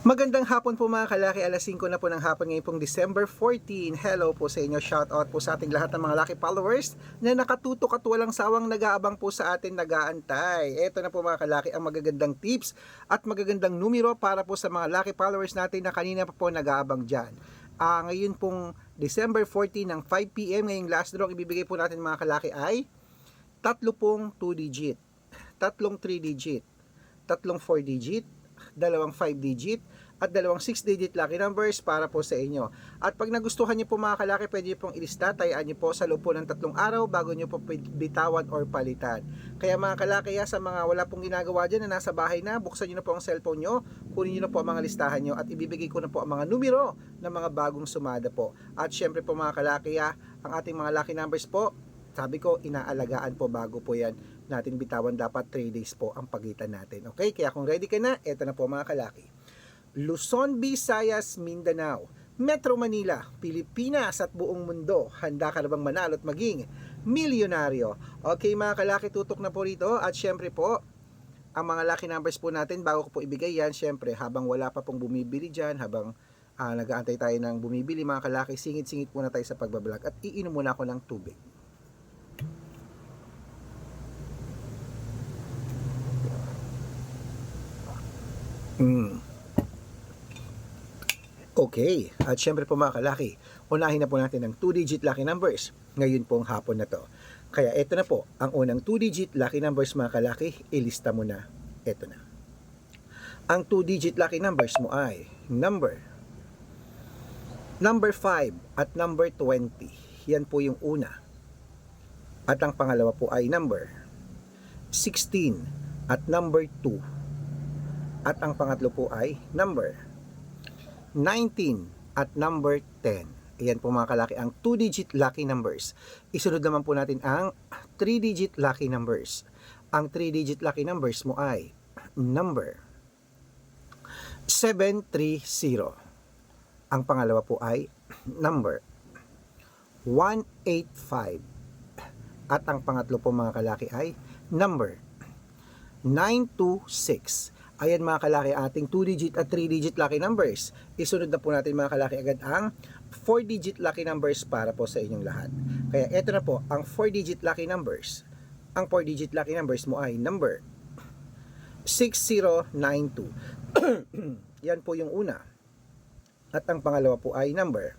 Magandang hapon po mga kalaki, alas 5 na po ng hapon ngayon pong December 14. Hello po sa inyo, shout out po sa ating lahat ng mga lucky followers na nakatutok at walang sawang nag-aabang po sa atin, nag-aantay. Ito na po mga kalaki ang magagandang tips at magagandang numero para po sa mga lucky followers natin na kanina pa po nag-aabang dyan. Ngayon pong December 14 ng 5 PM, ngayong last draw, ibibigay po natin mga kalaki ay tatlo pong 2 digit, tatlong 3 digit, tatlong 4 digit, dalawang 5 digit at dalawang 6 digit lucky numbers para po sa inyo. At pag nagustuhan niyo po mga kalaki, pwede niyo pong ilista, tayaan niyo po sa loob po ng 3 araw bago niyo po bitawan or palitan. Kaya mga kalaki, sa mga wala pong ginagawa dyan na nasa bahay na, buksan niyo na po ang cellphone niyo, kunin niyo na po ang mga listahan niyo at ibibigay ko na po ang mga numero ng mga bagong sumada po. At syempre po mga kalaki, ang ating mga lucky numbers po, sabi ko, inaalagaan po bago po yan natin bitawan. Dapat 3 days po ang pagitan natin. Okay? Kaya kung ready ka na, eto na po mga kalaki. Luzon, Visayas, Mindanao, Metro Manila, Pilipinas at buong mundo. Handa ka na bang manalo at maging milyonaryo? Okay mga kalaki, tutok na po rito. At syempre po, ang mga lucky numbers po natin, bago ko po ibigay yan, syempre habang wala pa pong bumibili dyan, habang nag-aantay tayo ng bumibili mga kalaki, singit-singit muna tayo sa pagbablog at iinom muna ako ng tubig. Okay, at syempre po mga kalaki, unahin na po natin ang 2-digit lucky numbers ngayon pong hapon na to. Kaya ito na po, ang unang 2-digit lucky numbers mga kalaki, ilista mo na. Ito na. Ang 2-digit lucky numbers mo ay number 5 at number 20. Yan po yung una. At ang pangalawa po ay number 16 at number 2. At ang pangatlo po ay number 19 at number 10. Ayan po mga kalaki ang 2-digit lucky numbers. Isunod naman po natin ang 3-digit lucky numbers. Ang 3-digit lucky numbers mo ay number 730. Ang pangalawa po ay number 185. At ang pangatlo po mga kalaki ay number 926. Ayan mga kalaki, ating 2-digit at 3-digit lucky numbers. Isunod na po natin mga kalaki agad ang 4-digit lucky numbers para po sa inyong lahat. Kaya eto na po ang 4-digit lucky numbers. Ang 4-digit lucky numbers mo ay number 6092. Yan po yung una. At ang pangalawa po ay number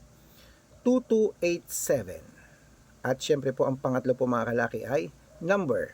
2287. At syempre po ang pangatlo po mga kalaki ay number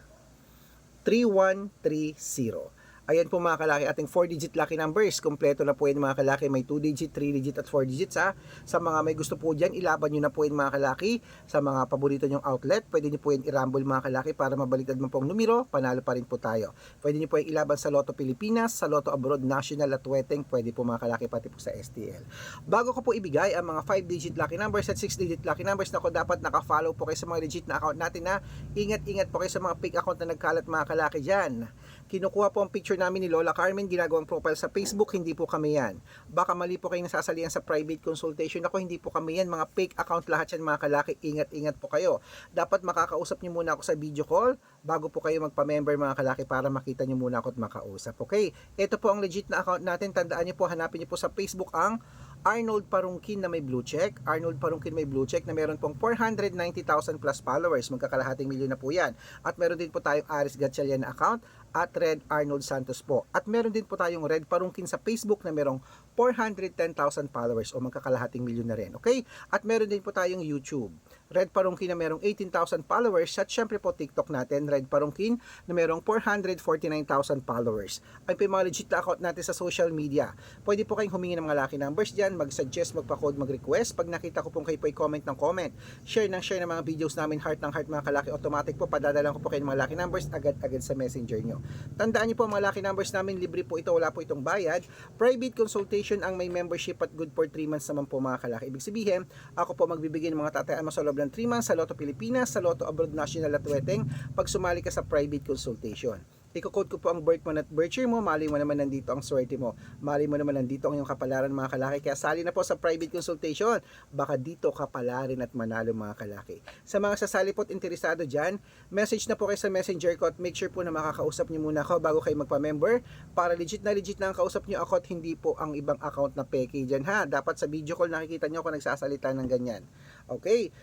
3130. Ayan po mga kalaki, ating 4-digit lucky numbers. Kompleto na po yan mga kalaki. May 2-digit, 3-digit at 4 digits ha. Sa mga may gusto po dyan, ilaban nyo na po yan mga kalaki. Sa mga paborito nyong outlet, pwede nyo po yan i-rumble mga kalaki para mabaliktad mo pong numero. Panalo pa rin po tayo. Pwede nyo po yan ilaban sa Lotto Pilipinas, sa Lotto Abroad, National at Weteng. Pwede po mga kalaki, pati po sa STL. Bago ko po ibigay ang mga 5-digit lucky numbers at 6-digit lucky numbers, na ko dapat naka-follow po kayo sa mga legit na account natin na ingat-ingat po kayo sa mga fake account na nagkalat mga kalaki dyan. Kinukuha po ang picture namin ni Lola Carmen, ginagawang profile sa Facebook, hindi po kami yan. Baka mali po kayo nasasalihan sa private consultation. Ako, hindi po kami yan, mga fake account lahat yan mga kalaki, ingat-ingat po kayo. Dapat makakausap nyo muna ako sa video call bago po kayo magpa-member mga kalaki para makita nyo muna ako at makausap. Okay, ito po ang legit na account natin. Tandaan nyo po, hanapin nyo po sa Facebook ang Arnold Parungkin na may blue check. Arnold Parungkin may blue check na meron pong 490,000 plus followers. Magkakalahating milyon na po yan. At meron din po tayong Aris Gatchalian na account at Red Arnold Santos po. At meron din po tayong Red Parungkin sa Facebook na merong 410,000 followers o magkakalahating milyon na rin. Okay? At meron din po tayong YouTube. Red Parungkin na merong 18,000 followers. At syempre po TikTok natin, Red Parungkin na merong 449,000 followers. Ay po yung mga legit na account natin sa social media. Pwede po kayong humingi ng mga lucky numbers dyan, mag-suggest, magpa-code, mag-request. Pag nakita ko pong kayo po i-comment ng comment, share ng mga videos namin, heart ng heart mga kalaki, automatic po, padadalan ko po kayo ng mga lucky numbers agad-agad sa messenger nyo. Tandaan nyo po, mga lucky numbers namin, libre po ito, wala po itong bayad. Private consultation ang may membership at good for 3 months naman po mga kalaki. Ibig sabihin, ako po magbibigay ng mga tatayaan mo sa loob ng 3 months sa Lotto Pilipinas, sa Lotto Abroad, National at Weteng pag sumali ka sa private consultation. Iko-code ko po ang birth month at birth year mo, mali mo naman nandito ang swerte mo, mali mo naman nandito ang iyong kapalaran mga kalaki, kaya sali na po sa private consultation, baka dito kapalarin at manalo mga kalaki. Sa mga sasali po at interesado dyan, message na po kayo sa messenger ko at make sure po na makakausap niyo muna ako bago kayo magpa-member, para legit na ang kausap niyo ako at hindi po ang ibang account na peke dyan ha. Dapat sa video call nakikita niyo ako nagsasalita ng ganyan. Okay?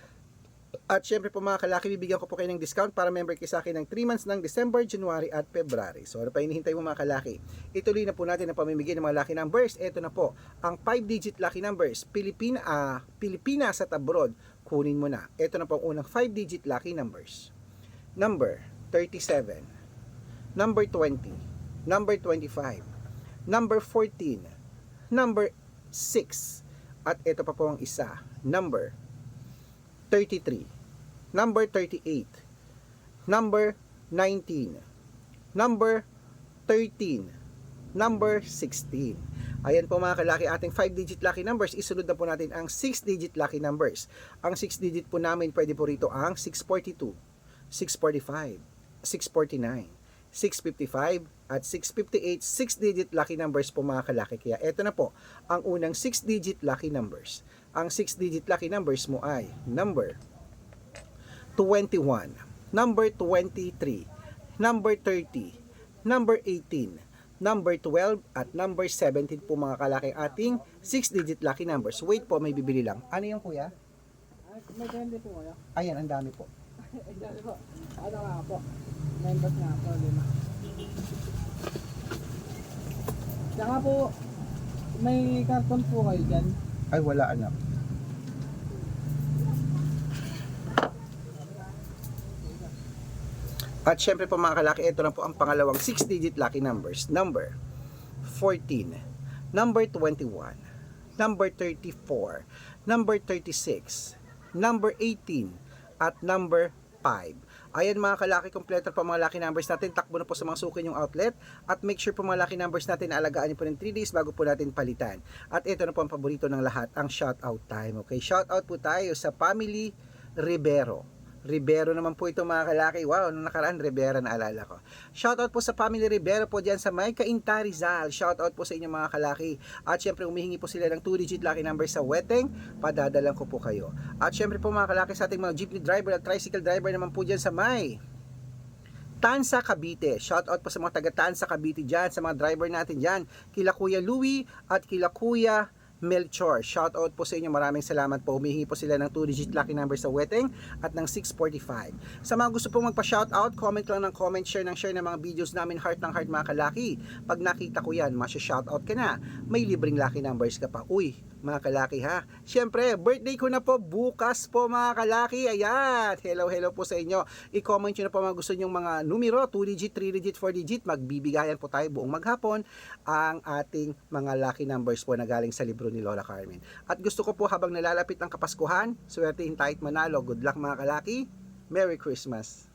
At syempre po mga kalaki, bibigyan ko po kayo ng discount para member kayo sa akin ng 3 months ng December, January at February. So ano pa hinihintay mo mga kalaki? Ituloy na po natin ang pamimigay ng mga lucky numbers. Ito na po, ang 5-digit lucky numbers, Pilipinas at abroad, kunin mo na. Ito na po ang unang 5-digit lucky numbers. Number 37, number 20, number 25, number 14, number 6, at ito pa po ang isa, number 33, number 38, number 19, number 13, number 16. Ayan po mga kalaki, ating 5-digit lucky numbers. Isunod na po natin ang 6-digit lucky numbers. Ang 6-digit po namin, pwede po rito ang 642, 645, 649, 655, at 658. 6-digit lucky numbers po mga kalaki. Kaya eto na po ang unang 6-digit lucky numbers. Ang 6-digit lucky numbers mo ay number 21, number 23, number 30, number 18, number 12, at number 17 po mga kalaki ating 6-digit lucky numbers. Wait po, may bibili lang. Ano yung kuya? May 20 po kayo. Ayan, ang dami po. Dali po. Ano nga po? Members nga po. 5. Saka po, may karton po kayo dyan. Ay, wala anak. At syempre po mga kalaki, ito na po ang pangalawang 6-digit lucky numbers. Number 14, number 21, number 34, number 36, number 18, at number 5. Ayan mga kalaki, kompleto pa mga lucky numbers natin. Takbo na po sa mga sukin yung outlet. At make sure po mga lucky numbers natin na alagaan niyo po ng 3 days bago po natin palitan. At ito na po ang paborito ng lahat, ang shoutout time. Okay, shoutout po tayo sa Family Rivero. Rivero naman po ito mga kalaki. Wow, nung nakaraan Rivera na alala ko. Shoutout po sa Family Rivero po dyan sa May Cainta, Rizal. Shoutout po sa inyo mga kalaki. At syempre humihingi po sila ng 2-digit lucky number sa Weteng. Padadalan ko po kayo. At syempre po mga kalaki sa ating mga jeepney driver at tricycle driver naman po dyan sa May Tansa, Cavite. Shoutout po sa mga taga Tansa, Cavite dyan, sa mga driver natin dyan. Kila Kuya Louie at kila Kuya Melchor. Shoutout po sa inyo. Maraming salamat po. Humihingi po sila ng 2-digit lucky number sa Weteng at ng 645. Sa mga gusto pong magpa-shoutout, comment lang ng comment, share ng mga videos namin, heart ng heart mga kalaki. Pag nakita ko yan, masya-shoutout ka na. May libreng lucky numbers ka pa. Uy, mga kalaki ha. Siyempre, birthday ko na po bukas po mga kalaki. Ayan. Hello po sa inyo. I-comment nyo na po mga gusto nyong mga numero, 2-digit, 3-digit, 4-digit. Magbibigayan po tayo buong maghapon ang ating mga lucky numbers po na galing sa libro ni Lola Carmen. At gusto ko po habang nalalapit ang Kapaskuhan, swertehin tayo't manalo. Good luck mga kalaki. Merry Christmas.